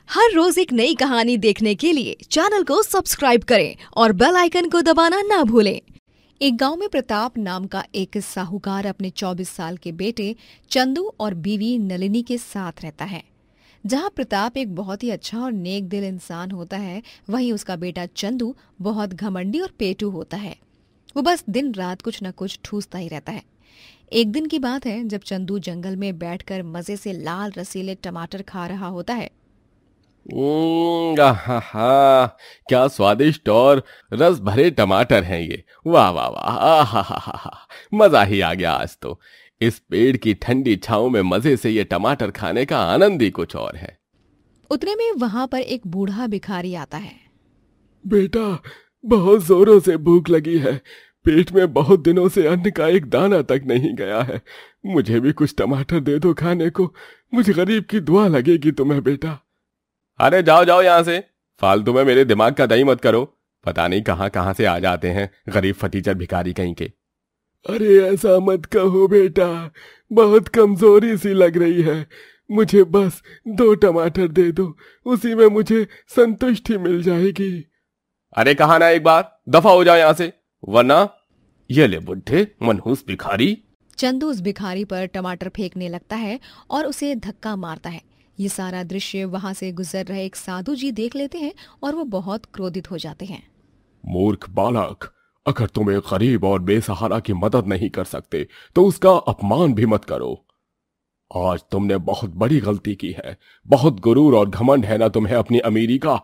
हर रोज एक नई कहानी देखने के लिए चैनल को सब्सक्राइब करें और बेल आइकन को दबाना ना भूलें। एक गांव में प्रताप नाम का एक साहूकार अपने 24 साल के बेटे चंदू और बीवी नलिनी के साथ रहता है। जहां प्रताप एक बहुत ही अच्छा और नेक दिल इंसान होता है, वहीं उसका बेटा चंदू बहुत घमंडी और पेटू होता है। वो बस दिन रात कुछ न कुछ ठूसता ही रहता है। एक दिन की बात है जब चंदू जंगल में बैठकर मजे से लाल रसीले टमाटर खा रहा होता है। आहा, क्या स्वादिष्ट और रस भरे टमाटर हैं ये। वाह वाह वाह, आहा, मजा ही आ गया आज तो। इस पेड़ की ठंडी छांव में मजे से ये टमाटर खाने का आनंद ही कुछ और है। उतने में वहां पर एक बूढ़ा भिखारी आता है। बेटा, बहुत जोरों से भूख लगी है। पेट में बहुत दिनों से अन्न का एक दाना तक नहीं गया है। मुझे भी कुछ टमाटर दे दो खाने को। मुझे गरीब की दुआ लगेगी तुम्हें बेटा। अरे जाओ जाओ यहां से, फालतू में मेरे दिमाग का दही मत करो। पता नहीं कहां कहां से आ जाते हैं गरीब फटीचर भिखारी कहीं के। अरे ऐसा मत कहो बेटा, बहुत कमजोरी सी लग रही है। मुझे बस 2 टमाटर दे दो, उसी में मुझे संतुष्टि मिल जाएगी। अरे कहा ना एक बार, दफा हो जाओ यहां से, वरना ये ले बुढ़े मनहूस भिखारी। चंदू उस भिखारी पर टमाटर फेंकने लगता है और उसे धक्का मारता है। ये सारा दृश्य वहां से गुजर रहे एक साधु जी देख लेते हैं और वो बहुत क्रोधित हो जाते हैं। मूर्ख बालक, अगर तुम एक गरीब और बेसहारा की मदद नहीं कर सकते तो उसका अपमान भी मत करो। आज तुमने बहुत बड़ी गलती की है। बहुत गुरूर और घमंड है ना तुम्हें अपनी अमीरी का।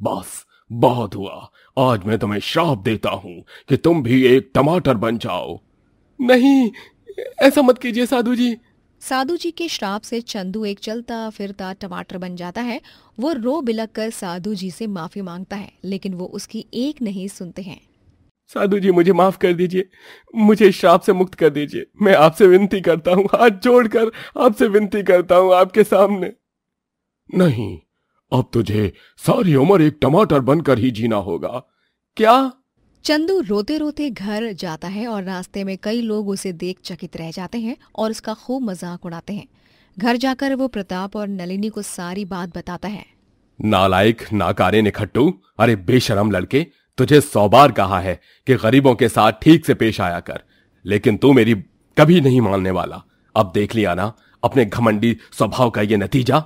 बस बहुत हुआ, आज मैं तुम्हें श्राप देता हूं कि तुम भी एक टमाटर बन जाओ। नहीं, ऐसा मत कीजिए साधु जी। साधु जी के श्राप से चंदू एक चलता फिरता टमाटर बन जाता है। वो रो बिलक कर साधु जी से माफी मांगता है, लेकिन वो उसकी एक नहीं सुनते हैं। साधु जी, मुझे माफ कर दीजिए, मुझे श्राप से मुक्त कर दीजिए। मैं आपसे विनती करता हूँ, हाथ जोड़कर आपसे विनती करता हूँ आपके सामने। नहीं, अब तुझे सारी उम्र एक टमाटर बनकर ही जीना होगा। क्या? चंदू रोते रोते घर जाता है और रास्ते में कई लोग उसे देख चकित रह जाते हैं और उसका खूब मजाक उड़ाते हैं। घर जाकर वो प्रताप और नलिनी को सारी बात बताता है। नालायक, नाकारे, निखट्टू, अरे बेशरम लड़के, तुझे 100 बार कहा है कि गरीबों के साथ ठीक से पेश आया कर, लेकिन तू मेरी कभी नहीं मानने वाला। अब देख लिया ना अपने घमंडी स्वभाव का ये नतीजा।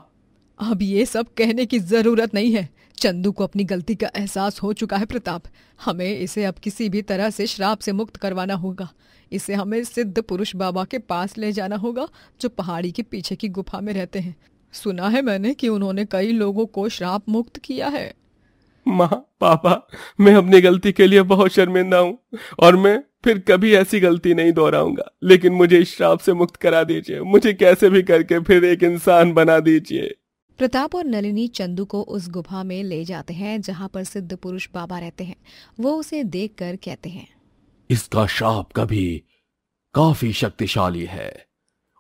अब ये सब कहने की जरूरत नहीं है। चंदू को अपनी गलती का एहसास हो चुका है प्रताप। हमें इसे अब किसी भी तरह से श्राप से मुक्त करवाना होगा। इसे हमें सिद्ध पुरुष बाबा के पास ले जाना होगा, जो पहाड़ी के पीछे की गुफा में रहते हैं। सुना है मैंने कि उन्होंने कई लोगों को श्राप मुक्त किया है। माँ, पापा, मैं अपनी गलती के लिए बहुत शर्मिंदा हूँ और मैं फिर कभी ऐसी गलती नहीं दोहराऊंगा। लेकिन मुझे इस श्राप से मुक्त करा दीजिए। मुझे कैसे भी करके फिर एक इंसान बना दीजिए। प्रताप और नलिनी चंदू को उस गुफा में ले जाते हैं जहां पर सिद्ध पुरुष बाबा रहते हैं। वो उसे देखकर कहते हैं, इसका श्राप कभी काफी शक्तिशाली है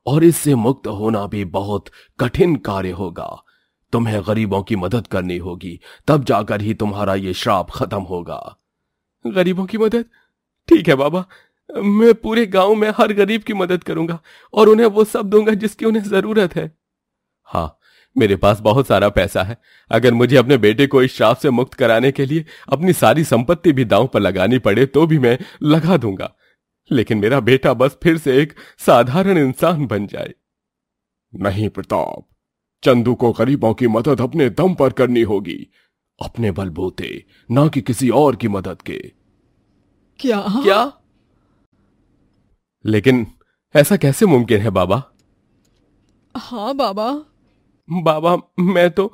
और इससे मुक्त होना भी बहुत कठिन कार्य होगा। तुम्हें गरीबों की मदद करनी होगी, तब जाकर ही तुम्हारा ये श्राप खत्म होगा। गरीबों की मदद? ठीक है बाबा, मैं पूरे गांव में हर गरीब की मदद करूंगा और उन्हें वो सब दूंगा जिसकी उन्हें जरूरत है। हाँ, मेरे पास बहुत सारा पैसा है। अगर मुझे अपने बेटे को इस श्राप से मुक्त कराने के लिए अपनी सारी संपत्ति भी दांव पर लगानी पड़े तो भी मैं लगा दूंगा। लेकिन मेरा बेटा बस फिर से एक साधारण इंसान बन जाए। नहीं प्रताप, चंदू को गरीबों की मदद अपने दम पर करनी होगी, अपने बलबूते, ना कि किसी और की मदद के। क्या? क्या? लेकिन ऐसा कैसे मुमकिन है बाबा? हाँ बाबा। बाबा, मैं तो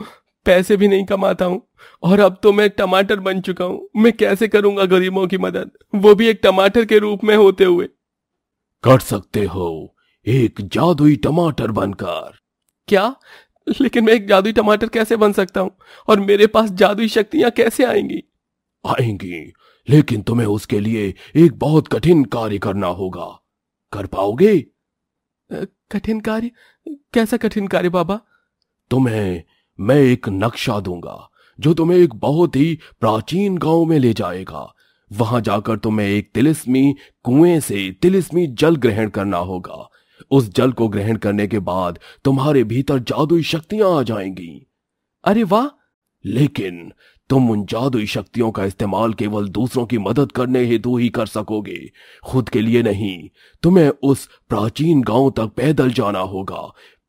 पैसे भी नहीं कमाता हूं और अब तो मैं टमाटर बन चुका हूं। मैं कैसे करूंगा गरीबों की मदद, वो भी एक टमाटर के रूप में होते हुए? कर सकते हो, एक जादुई टमाटर बनकर। क्या? लेकिन मैं एक जादुई टमाटर कैसे बन सकता हूं और मेरे पास जादुई शक्तियां कैसे आएंगी? आएंगी, लेकिन तुम्हें उसके लिए एक बहुत कठिन कार्य करना होगा। कर पाओगे? कठिन कार्य? कैसा कठिन कार्य बाबा? तुम्हें मैं एक नक्शा दूंगा जो तुम्हें एक बहुत ही प्राचीन गांव में ले जाएगा। वहां जाकर तुम्हें एक तिलिस्मी कुएं से तिलिस्मी जल ग्रहण करना होगा। उस जल को ग्रहण करने के बाद तुम्हारे भीतर जादुई शक्तियां आ जाएंगी। अरे वाह, लेकिन तुम उन जादुई शक्तियों का इस्तेमाल केवल दूसरों की मदद करने हेतु ही कर सकोगे, खुद के लिए नहीं। तुम्हें उस प्राचीन गांव तक पैदल जाना होगा,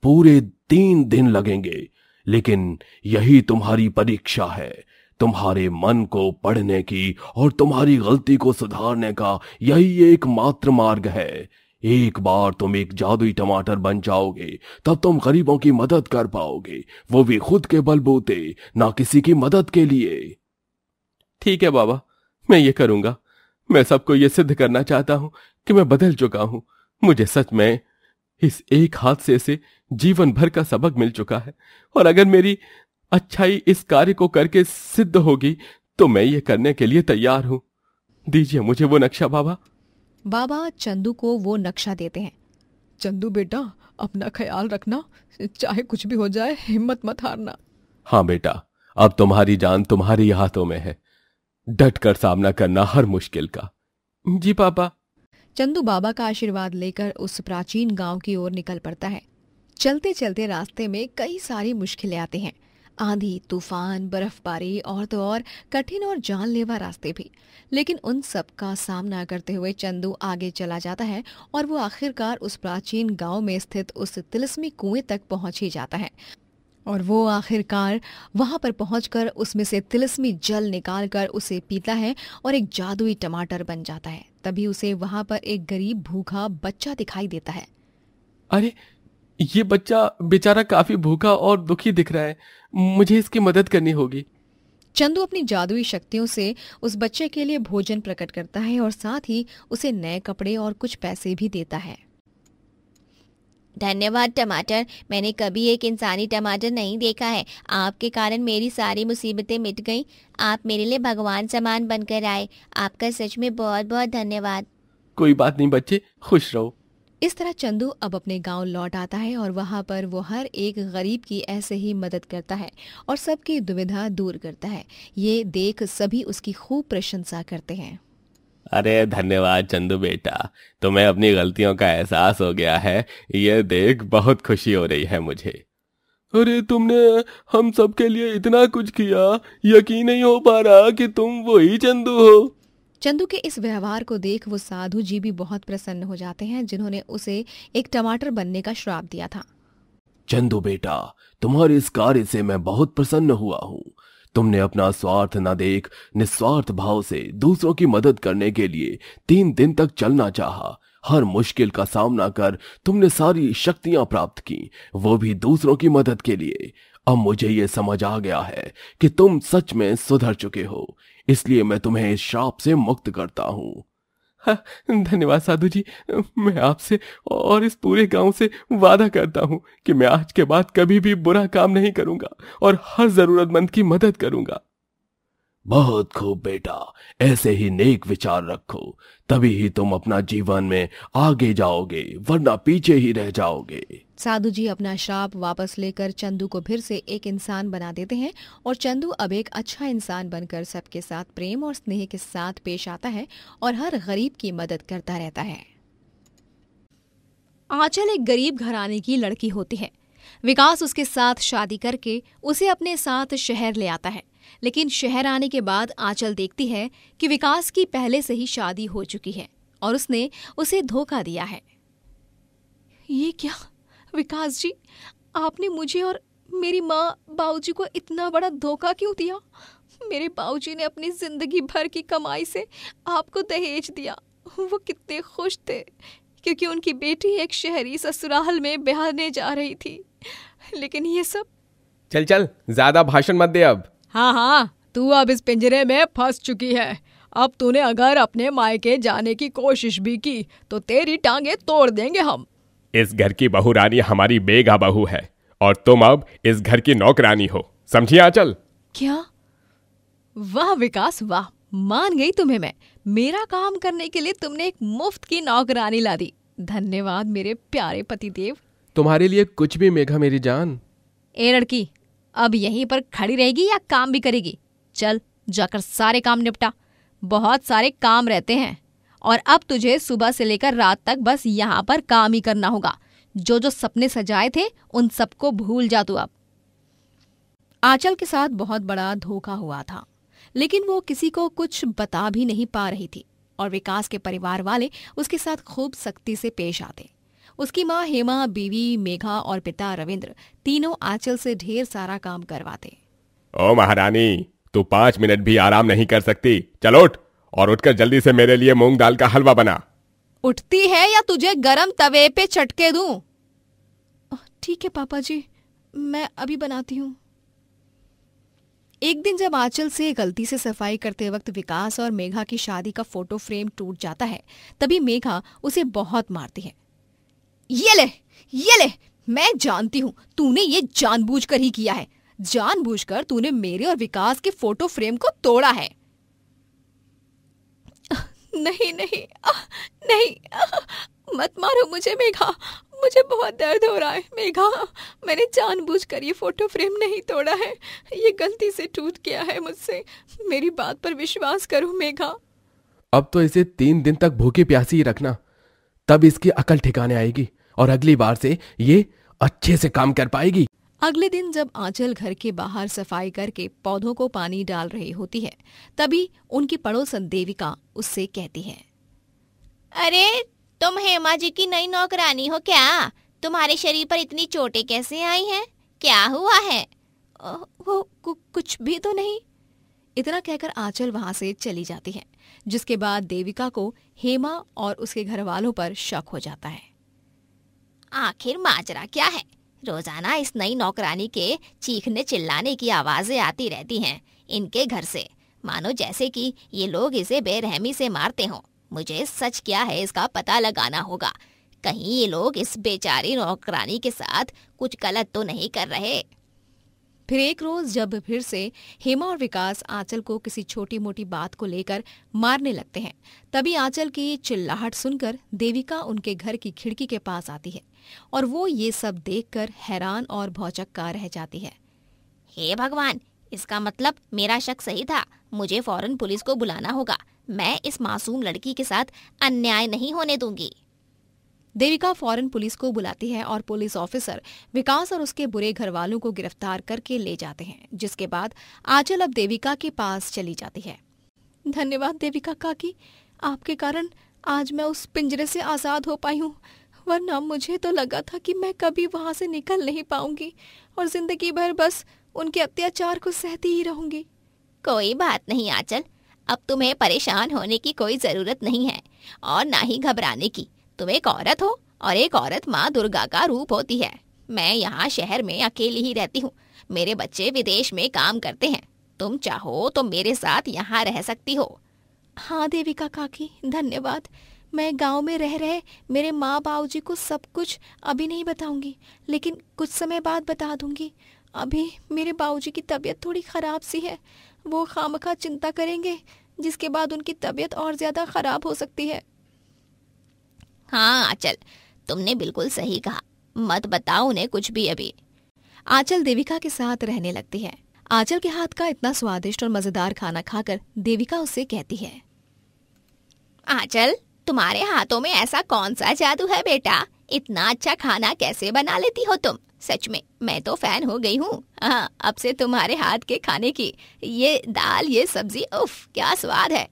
पूरे 3 दिन लगेंगे। लेकिन यही तुम्हारी परीक्षा है, तुम्हारे मन को पढ़ने की और तुम्हारी गलती को सुधारने का यही एकमात्र मार्ग है। एक बार तुम एक जादुई टमाटर बन जाओगे, तब तुम गरीबों की मदद कर पाओगे, वो भी खुद के बलबूते, ना किसी की मदद के लिए। ठीक है बाबा, मैं ये करूंगा। मैं सबको ये सिद्ध करना चाहता हूं कि मैं बदल चुका हूं। मुझे सच में इस एक हादसे से जीवन भर का सबक मिल चुका है, और अगर मेरी अच्छाई इस कार्य को करके सिद्ध होगी तो मैं ये करने के लिए तैयार हूं। दीजिए मुझे वो नक्शा बाबा। बाबा चंदू को वो नक्शा देते हैं। चंदू बेटा, अपना ख्याल रखना, चाहे कुछ भी हो जाए हिम्मत मत हारना। हाँ बेटा, अब तुम्हारी जान तुम्हारी हाथों में है, डट कर सामना करना हर मुश्किल का। जी पापा। चंदू बाबा का आशीर्वाद लेकर उस प्राचीन गांव की ओर निकल पड़ता है। चलते चलते रास्ते में कई सारी मुश्किलें आती हैं, आंधी, तूफान, बर्फबारी और तो और कठिन और जानलेवा रास्ते भी। लेकिन उन सब का सामना करते हुए चंदू आगे चला जाता है और वो आखिरकार उस प्राचीन गांव में स्थित उस तिलिस्मी कुएं तक पहुंच ही जाता है। और वो आखिरकार वहां पर पहुंचकर उसमें से तिलिस्मी जल निकालकर उसे पीता है और एक जादुई टमाटर बन जाता है। तभी उसे वहां पर एक गरीब भूखा बच्चा दिखाई देता है। अरे, ये बच्चा बेचारा काफी भूखा और दुखी दिख रहा है, मुझे इसकी मदद करनी होगी। चंदू अपनी जादुई शक्तियों से उस बच्चे के लिए भोजन प्रकट करता है और साथ ही उसे नए कपड़े और कुछ पैसे भी देता है। धन्यवाद टमाटर, मैंने कभी एक इंसानी टमाटर नहीं देखा है। आपके कारण मेरी सारी मुसीबतें मिट गईं। आप मेरे लिए भगवान समान बनकर आए। आपका सच में बहुत बहुत धन्यवाद। कोई बात नहीं बच्चे, खुश रहो। इस तरह चंदू अब अपने गांव लौट आता है और वहां पर वो हर एक गरीब की ऐसे ही मदद करता है और सबकी दुविधा दूर करता है। ये देख सभी उसकी खूब प्रशंसा करते हैं। अरे धन्यवाद चंदू बेटा, तुम्हें अपनी गलतियों का एहसास हो गया है, ये देख बहुत खुशी हो रही है मुझे। अरे तुमने हम सबके लिए इतना कुछ किया, यकीन नहीं हो पा रहा कि तुम वही चंदू हो। चंदू के इस व्यवहार को देख वो साधु जी भी बहुत प्रसन्न हो जाते हैं, जिन्होंने उसे एक टमाटर बनने का श्राप दिया था। चंदू बेटा, तुम्हारे इस कार्य से मैं बहुत प्रसन्न हुआ हूँ। तुमने अपना स्वार्थ न देख निस्वार्थ भाव से दूसरों की मदद करने के लिए 3 दिन तक चलना चाहा। हर मुश्किल का सामना कर तुमने सारी शक्तियां प्राप्त की, वो भी दूसरों की मदद के लिए। अब मुझे ये समझ आ गया है कि तुम सच में सुधर चुके हो, इसलिए मैं तुम्हें इस श्राप से मुक्त करता हूँ। धन्यवाद साधु जी, मैं आपसे और इस पूरे गांव से वादा करता हूँ कि मैं आज के बाद कभी भी बुरा काम नहीं करूंगा और हर जरूरतमंद की मदद करूंगा। बहुत खूब बेटा, ऐसे ही नेक विचार रखो, तभी ही तुम अपना जीवन में आगे जाओगे, वरना पीछे ही रह जाओगे। साधु जी अपना श्राप वापस लेकर चंदू को फिर से एक इंसान बना देते हैं और चंदू अब एक अच्छा इंसान बनकर सबके साथ प्रेम और स्नेह के साथ पेश आता है और हर गरीब की मदद करता रहता है। आंचल एक गरीब घराने की लड़की होती है। विकास उसके साथ शादी करके उसे अपने साथ शहर ले आता है, लेकिन शहर आने के बाद आंचल देखती है कि विकास की पहले से ही शादी हो चुकी है और उसने उसे धोखा दिया है। ये क्या विकास जी, आपने मुझे और मेरी माँ बाबूजी को इतना बड़ा धोखा क्यों दिया? मेरे बाबूजी ने अपनी जिंदगी भर की कमाई से आपको दहेज दिया। वो कितने खुश थे क्योंकि उनकी बेटी एक शहरी ससुराल में ब्याहने जा रही थी, लेकिन ये सब। चल चल, ज्यादा भाषण मत दे अब। हाँ, तू अब इस पिंजरे में फंस चुकी है। अब तूने अगर अपने मायके जाने की कोशिश भी की तो तेरी टांगे तोड़ देंगे हम। इस घर की बहू रानी हमारी बेगा बहू है और तुम अब इस घर की नौकरानी हो, समझी आंचल? क्या? वाह विकास वाह, मान गई तुम्हें मैं। मेरा काम करने के लिए तुमने एक मुफ्त की नौकरानी ला दी। धन्यवाद मेरे प्यारे पतिदेव। तुम्हारे लिए कुछ भी मेघा मेरी जान। ए लड़की, अब यहीं पर खड़ी रहेगी या काम भी करेगी? चल जाकर सारे काम निपटा, बहुत सारे काम रहते हैं और अब तुझे सुबह से लेकर रात तक बस यहाँ पर काम ही करना होगा। जो जो सपने सजाए थे उन सबको भूल जा तू अब। आंचल के साथ बहुत बड़ा धोखा हुआ था, लेकिन वो किसी को कुछ बता भी नहीं पा रही थी और विकास के परिवार वाले उसके साथ खूब सख्ती से पेश आते। उसकी माँ हेमा, बीवी मेघा और पिता रविंद्र तीनों आंचल से ढेर सारा काम करवाते। ओ महारानी, तू 5 मिनट भी आराम नहीं कर सकती? चल उठ और उठकर जल्दी से मेरे लिए मूंग दाल का हलवा बना। उठती है या तुझे गरम तवे पे चटके दूं? ठीक है पापा जी, मैं अभी बनाती हूँ। एक दिन जब आंचल से गलती से सफाई करते वक्त विकास और मेघा की शादी का फोटो फ्रेम टूट जाता है, तभी मेघा उसे बहुत मारती है। ये ले, मैं जानती हूँ तूने ये जानबूझकर ही किया है। जानबूझकर तूने मेरे और विकास के फोटो फ्रेम को तोड़ा है। नहीं, मत मारो मुझे मेघा, मुझे बहुत दर्द हो रहा है। मेघा, मैंने जानबूझकर ये फोटो फ्रेम नहीं तोड़ा है, ये गलती से टूट गया है मुझसे। मेरी बात पर विश्वास करो मेघा। अब तो इसे 3 दिन तक भूखी प्यासी ही रखना, तब इसकी अकल ठिकाने आएगी और अगली बार से ये अच्छे से काम कर पाएगी। अगले दिन जब आंचल घर के बाहर सफाई करके पौधों को पानी डाल रही होती है, तभी उनकी पड़ोसन देविका उससे कहती है, अरे तुम हेमा जी की नई नौकरानी हो क्या? तुम्हारे शरीर पर इतनी चोटें कैसे आई हैं? क्या हुआ है? कुछ भी तो नहीं। इतना कहकर आंचल वहां से चली जाती है, जिसके बाद देविका को हेमा और उसके घर वालों पर शक हो जाता है। आखिर माजरा क्या है? रोजाना इस नई नौकरानी के चीखने चिल्लाने की आवाजें आती रहती हैं इनके घर से, मानो जैसे कि ये लोग इसे बेरहमी से मारते हों। मुझे सच क्या है इसका पता लगाना होगा। कहीं ये लोग इस बेचारी नौकरानी के साथ कुछ गलत तो नहीं कर रहे। फिर एक रोज जब फिर से हेमा और विकास आंचल को किसी छोटी मोटी बात को लेकर मारने लगते हैं, तभी आंचल की चिल्लाहट सुनकर देविका उनके घर की खिड़की के पास आती है और वो ये सब देखकर हैरान और भौचक्का रह जाती है। हे भगवान, इसका मतलब मेरा शक सही था। मुझे फौरन पुलिस को बुलाना होगा। मैं इस मासूम लड़की के साथ अन्याय नहीं होने दूंगी। देविका फौरन पुलिस को बुलाती है और पुलिस ऑफिसर विकास और उसके बुरे घरवालों को गिरफ्तार करके ले जाते हैं, जिसके बाद आंचल अब देविका के पास चली जाती है। धन्यवाद देविका काकी, आपके कारण आज मैं उस पिंजरे से आजाद हो पाई हूँ, वरना मुझे तो लगा था कि मैं कभी वहां से निकल नहीं पाऊंगी और जिंदगी भर बस उनके अत्याचार को सहती ही रहूंगी। कोई बात नहीं आंचल, अब तुम्हें परेशान होने की कोई जरूरत नहीं है और ना ही घबराने की। तुम एक औरत हो और एक औरत माँ दुर्गा का रूप होती है। मैं यहाँ शहर में अकेली ही रहती हूँ। मेरे बच्चे विदेश में काम करते हैं। तुम चाहो तो मेरे साथ यहाँ रह सकती हो। हाँ देविका काकी, धन्यवाद। मैं गांव में रह रहे मेरे माँ बाबूजी को सब कुछ अभी नहीं बताऊंगी, लेकिन कुछ समय बाद बता दूंगी। अभी मेरे बाबूजी की तबीयत थोड़ी खराब सी है, वो खामखा चिंता करेंगे, जिसके बाद उनकी तबीयत और ज्यादा खराब हो सकती है। हाँ आंचल, तुमने बिल्कुल सही कहा। मत बताओ उन्हें कुछ भी अभी। आंचल देविका के साथ रहने लगती है। आंचल के हाथ का इतना स्वादिष्ट और मजेदार खाना खाकर देविका उससे कहती है, आंचल, तुम्हारे हाथों में ऐसा कौन सा जादू है बेटा? इतना अच्छा खाना कैसे बना लेती हो तुम? सच में मैं तो फैन हो गई हूँ। हाँ, अब से तुम्हारे हाथ के खाने की ये दाल, ये सब्जी, उफ क्या स्वाद है।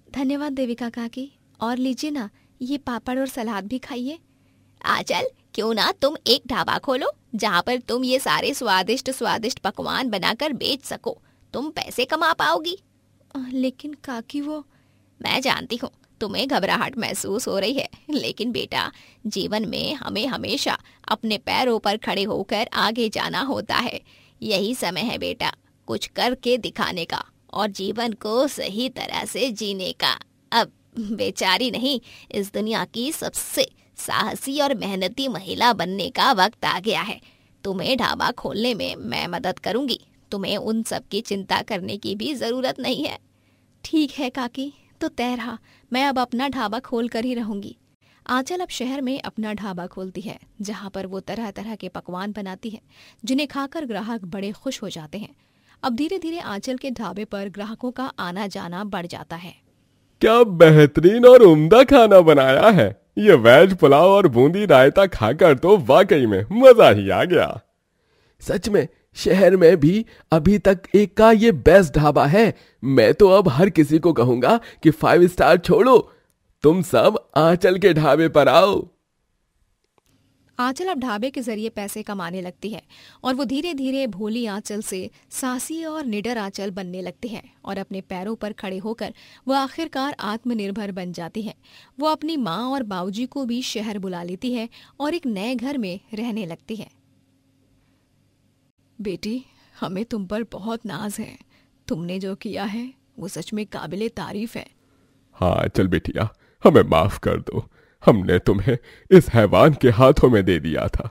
धन्यवाद देविका काकी, और लीजिए ना, ये पापड़ और सलाद भी खाइए। आंचल, क्यों ना तुम एक ढाबा खोलो जहाँ पर तुम ये सारे स्वादिष्ट स्वादिष्ट पकवान बनाकर बेच सको। तुम पैसे कमा पाओगी। लेकिन काकी वो... मैं जानती हूँ तुम्हें घबराहट महसूस हो रही है, लेकिन बेटा, जीवन में हमें हमेशा अपने पैरों पर खड़े होकर आगे जाना होता है। यही समय है बेटा कुछ करके दिखाने का और जीवन को सही तरह से जीने का। अब बेचारी नहीं, इस दुनिया की सबसे साहसी और मेहनती महिला बनने का वक्त आ गया है। तुम्हें ढाबा खोलने में मैं मदद करूंगी। तुम्हें उन सब की चिंता करने की भी जरूरत नहीं है। ठीक है काकी, तो तय रहा, मैं अब अपना ढाबा खोल कर ही रहूंगी। आंचल अब शहर में अपना ढाबा खोलती है, जहाँ पर वो तरह तरह के पकवान बनाती है, जिन्हें खाकर ग्राहक बड़े खुश हो जाते हैं। अब धीरे धीरे आंचल के ढाबे पर ग्राहकों का आना जाना बढ़ जाता है। क्या बेहतरीन और उम्दा खाना बनाया है। ये वेज पुलाव और बूंदी रायता खाकर तो वाकई में मजा ही आ गया। सच में शहर में भी अभी तक एक का ये बेस्ट ढाबा है। मैं तो अब हर किसी को कहूंगा कि 5 स्टार छोड़ो, तुम सब आंचल के ढाबे पर आओ। आंचल अब ढाबे के जरिए पैसे कमाने लगती है और वो धीरे धीरे भोली आंचल से साहसी और निडर आंचल बनने लगती है और अपने पैरों पर खड़े होकर वो आखिरकार आत्मनिर्भर बन जाती है। वो अपनी माँ और बाबूजी को भी शहर बुला लेती है और एक नए घर में रहने लगती है। बेटी, हमें तुम पर बहुत नाज है। तुमने जो किया है वो सच में काबिले तारीफ है। हाँ चल बेटिया, हमें माफ कर दो, हमने तुम्हें इस हैवान के हाथों में दे दिया था।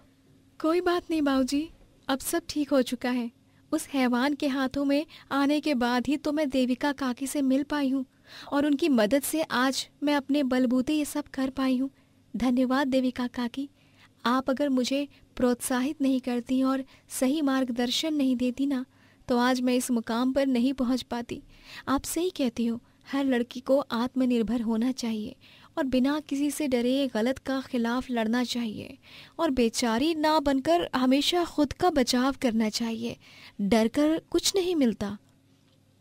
कोई बात नहीं बाबूजी, अब सब ठीक हो चुका है। उस हैवान के हाथों में आने के बाद ही तो मैं देविका काकी से मिल पाई हूँ और उनकी मदद से आज मैं अपने बलबूते ये सब कर पाई हूँ। धन्यवाद देविका काकी। आप अगर मुझे प्रोत्साहित नहीं करती और सही मार्गदर्शन नहीं देती ना, तो आज मैं इस मुकाम पर नहीं पहुँच पाती। आप सही कहती हो, हर लड़की को आत्मनिर्भर होना चाहिए और बिना किसी से डरे गलत का खिलाफ लड़ना चाहिए और बेचारी ना बनकर हमेशा खुद का बचाव करना चाहिए। डर कर कुछ नहीं मिलता।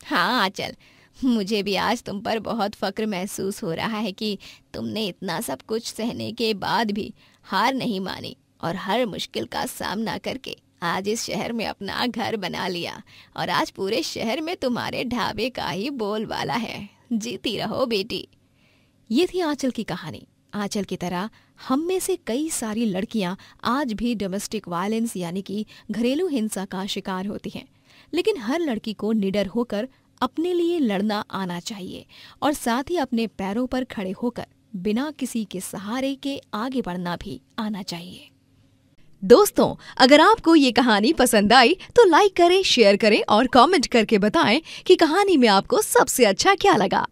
हाँ आंचल, मुझे भी आज तुम पर बहुत फक्र महसूस हो रहा है कि तुमने इतना सब कुछ सहने के बाद भी हार नहीं मानी और हर मुश्किल का सामना करके आज इस शहर में अपना घर बना लिया और आज पूरे शहर में तुम्हारे ढाबे का ही बोलबाला है। जीती रहो बेटी। ये थी आंचल की कहानी। आंचल की तरह हम में से कई सारी लड़कियां आज भी डोमेस्टिक वायलेंस यानी कि घरेलू हिंसा का शिकार होती हैं, लेकिन हर लड़की को निडर होकर अपने लिए लड़ना आना चाहिए और साथ ही अपने पैरों पर खड़े होकर बिना किसी के सहारे के आगे बढ़ना भी आना चाहिए। दोस्तों, अगर आपको ये कहानी पसंद आई तो लाइक करें, शेयर करें और कमेंट करके बताएं कि कहानी में आपको सबसे अच्छा क्या लगा।